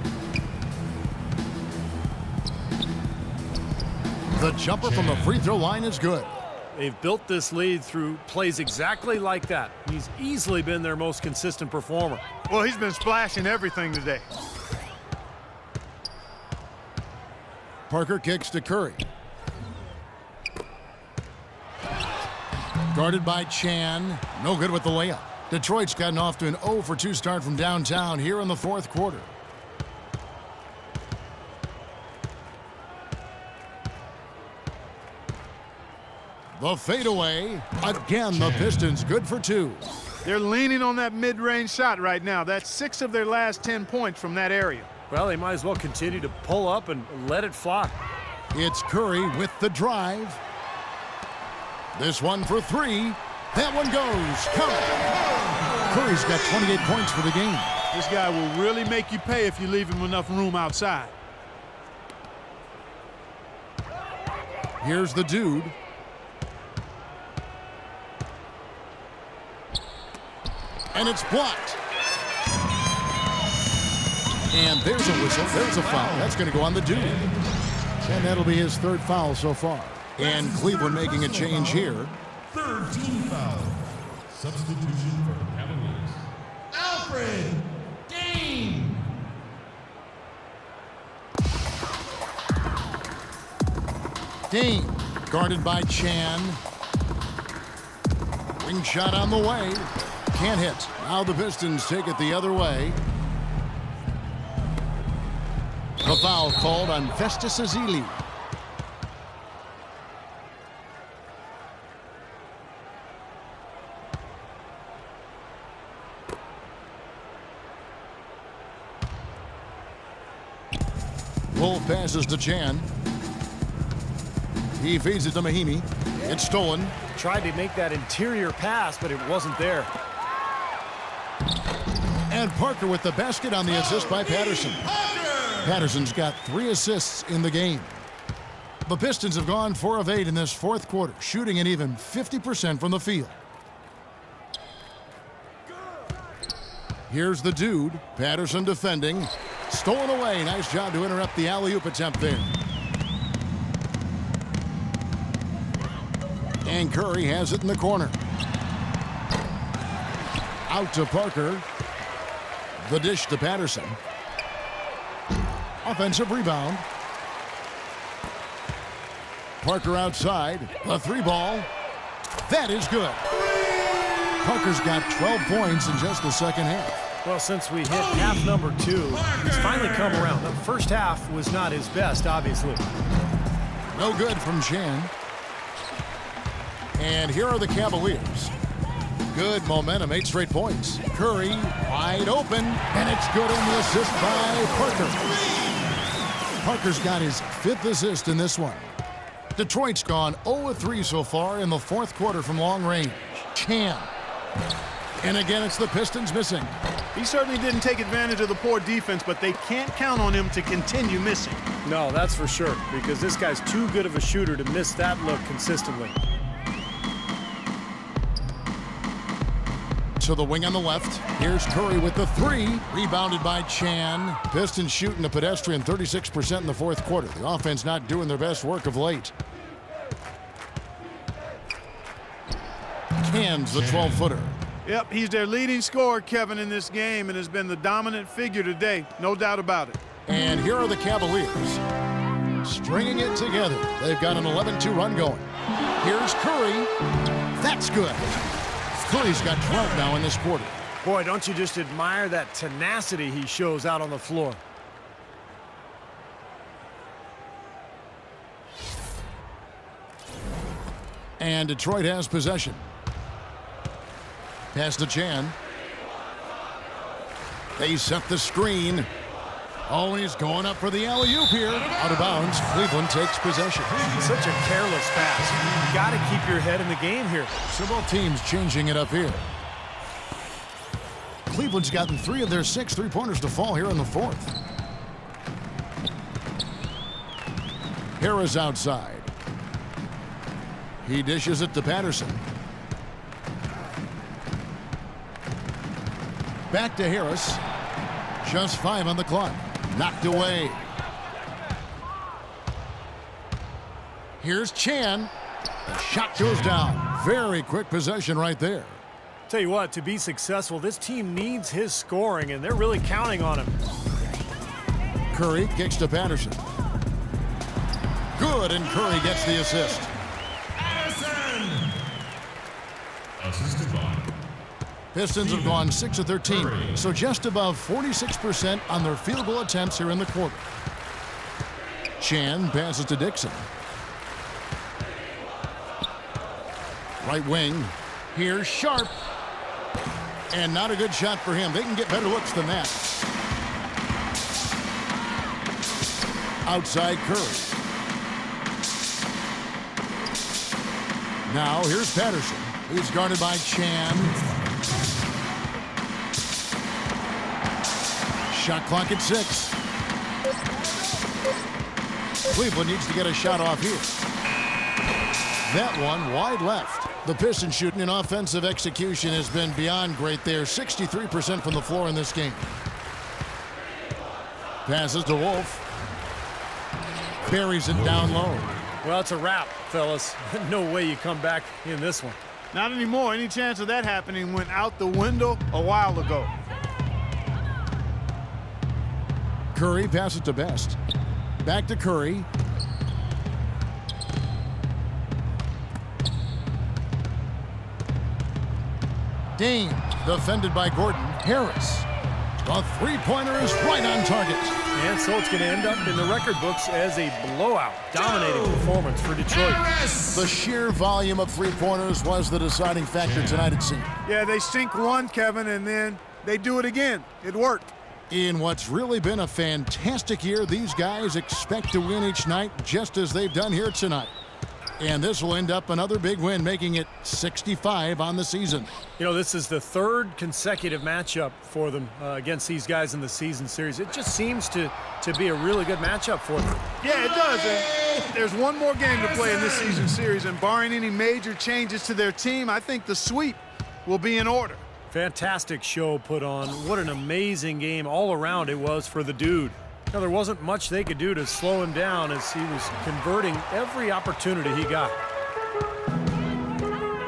S1: The jumper from the free throw line is good.
S2: They've built this lead through plays exactly like that. He's easily been their most consistent performer.
S3: Well, he's been splashing everything today.
S1: Parker kicks to Curry. Guarded by Chan. No good with the layup. Detroit's gotten off to an 0 for 2 start from downtown here in the fourth quarter. The fadeaway. Again, the Pistons good for 2.
S3: They're leaning on that mid-range shot right now. That's 6 of their last 10 points from that area.
S2: Well, they might as well continue to pull up and let it fly.
S1: It's Curry with the drive. This one for 3. That one goes. Count. Curry's got 28 points for the game.
S3: This guy will really make you pay if you leave him enough room outside.
S1: Here's the dude. And it's blocked. And there's a whistle. There's a foul. That's going to go on the dude. And that'll be his 3rd foul so far. And Cleveland making a change here.
S5: 3rd team foul. Substitution for the Cavaliers. Alfred Dane.
S1: Dane guarded by Chan. Wing shot on the way. Can't hit. Now the Pistons take it the other way. A foul called on Festus Ezeli. Wolf passes to Chan. He feeds it to Mahimi. It's stolen.
S2: Tried to make that interior pass, but it wasn't there.
S1: And Parker with the basket on the assist by Patterson. Patterson's got 3 assists in the game. The Pistons have gone 4 of 8 in this fourth quarter, shooting an even 50% from the field. Here's the dude. Patterson defending. Stolen away. Nice job to interrupt the alley-oop attempt there. And Curry has it in the corner. Out to Parker. The dish to Patterson. Offensive rebound. Parker outside. A 3-ball. That is good. Parker's got 12 points in just the second half.
S2: Well, since we hit half number 2, he's finally come around. The first half was not his best, obviously.
S1: No good from Chan. And here are the Cavaliers. Good momentum, 8 straight points. Curry wide open, and it's good in the assist by Parker. Parker's got his 5th assist in this one. Detroit's gone 0-3 so far in the 4th quarter from long range. Chan. And again, it's the Pistons missing.
S3: He certainly didn't take advantage of the poor defense, but they can't count on him to continue missing.
S2: No, that's for sure, because this guy's too good of a shooter to miss that look consistently.
S1: To the wing on the left. Here's Curry with the 3. Rebounded by Chan. Pistons shooting a pedestrian 36% in the 4th quarter. The offense not doing their best work of late. Can's the 12-footer.
S3: Yep, he's their leading scorer, Kevin, in this game, and has been the dominant figure today. No doubt about it.
S1: And here are the Cavaliers. Stringing it together. They've got an 11-2 run going. Here's Curry. That's good. Curry's got 12 now in this quarter.
S2: Boy, don't you just admire that tenacity he shows out on the floor.
S1: And Detroit has possession. Pass to Chan. They set the screen. Always going up for the alley-oop here. Out of bounds. Cleveland takes possession.
S2: Such a careless pass. You've got to keep your head in the game here.
S1: So both teams changing it up here. Cleveland's gotten 3 of their 6 3-pointers to fall here in the 4th. Harris outside. He dishes it to Patterson. Back to Harris. Just 5 on the clock. Knocked away. Here's Chan. The shot goes down. Very quick possession right there.
S2: Tell you what, to be successful, this team needs his scoring, and they're really counting on him.
S1: Curry kicks to Patterson. Good, and Curry gets the assist.
S5: Assisted by
S1: Pistons have gone 6 of 13, so just above 46% on their field goal attempts here in the quarter. Chan passes to Dixon. Right wing. Here's Sharp. And not a good shot for him. They can get better looks than that. Outside Curry. Now here's Patterson. He's guarded by Chan. Shot clock at 6. Cleveland needs to get a shot off here. That one wide left. The Pistons shooting in offensive execution has been beyond great there. 63% from the floor in this game. Passes to Wolf. Buries it down low.
S2: Well, it's a wrap, fellas. No way you come back in this one.
S3: Not anymore. Any chance of that happening went out the window a while ago.
S1: Curry passes to Best. Back to Curry. Dane, defended by Gordon. Harris. The three-pointer is right on target.
S2: And so it's going to end up in the record books as a blowout, dominating performance for Detroit.
S1: The sheer volume of three-pointers was the deciding factor tonight, it seemed.
S3: Yeah, they sink one, Kevin, and then they do it again. It worked.
S1: In what's really been a fantastic year, these guys expect to win each night just as they've done here tonight. And this will end up another big win, making it 65 on the season.
S2: You know, this is the third consecutive matchup for them against these guys in the season series. It just seems to be a really good matchup for them.
S3: Yeah, it does. And there's one more game to play in this season series, and barring any major changes to their team, I think the sweep will be in order.
S2: Fantastic show put on. What an amazing game all around it was for the dude. Now, there wasn't much they could do to slow him down as he was converting every opportunity he got.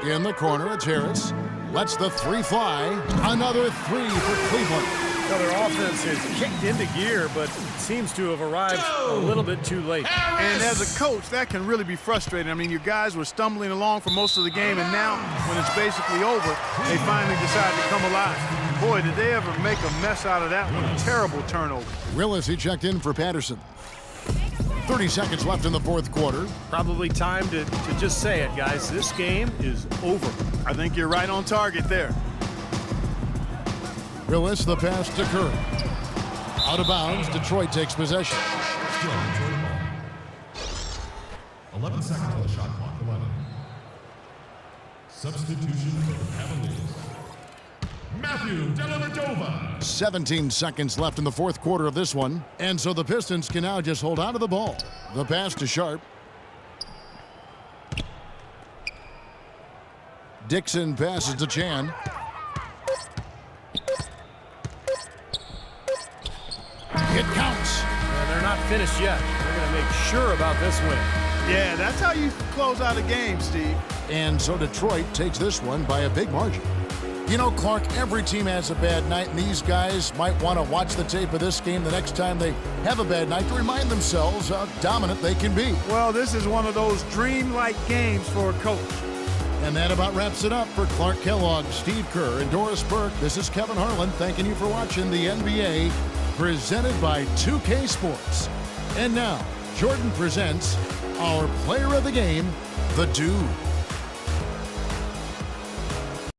S1: In the corner, it's Harris. Lets the three fly. Another three for Cleveland.
S2: Now, their offense is kicked into gear, but seems to have arrived a little bit too late.
S3: And as a coach, that can really be frustrating. I mean, your guys were stumbling along for most of the game, and now, when it's basically over, they finally decide to come alive. Boy, did they ever make a mess out of that one. Terrible turnover.
S1: Willis, he checked in for Patterson. 30 seconds left in the fourth quarter.
S2: Probably time to just say it, guys. This game is over.
S3: I think you're right on target there.
S1: Willis, the pass to Curry. Out of bounds, Detroit takes possession.
S5: Still Detroit ball. 11 seconds on the shot clock. 11. Substitution for the Cavaliers. Matthew Dellavedova.
S1: 17 seconds left in the fourth quarter of this one. And so the Pistons can now just hold on to the ball. The pass to Sharp. Dixon passes to Chan. It counts.
S2: And they're not finished yet. They're going to make sure about this win.
S3: Yeah, that's how you close out a game, Steve.
S1: And so Detroit takes this one by a big margin. You know, Clark, every team has a bad night, and these guys might want to watch the tape of this game the next time they have a bad night to remind themselves how dominant they can be.
S3: Well, this is one of those dreamlike games for a coach.
S1: And that about wraps it up for Clark Kellogg, Steve Kerr, and Doris Burke. This is Kevin Harlan thanking you for watching the NBA, presented by 2K Sports. And now, Jordan presents our player of the game, the Dude.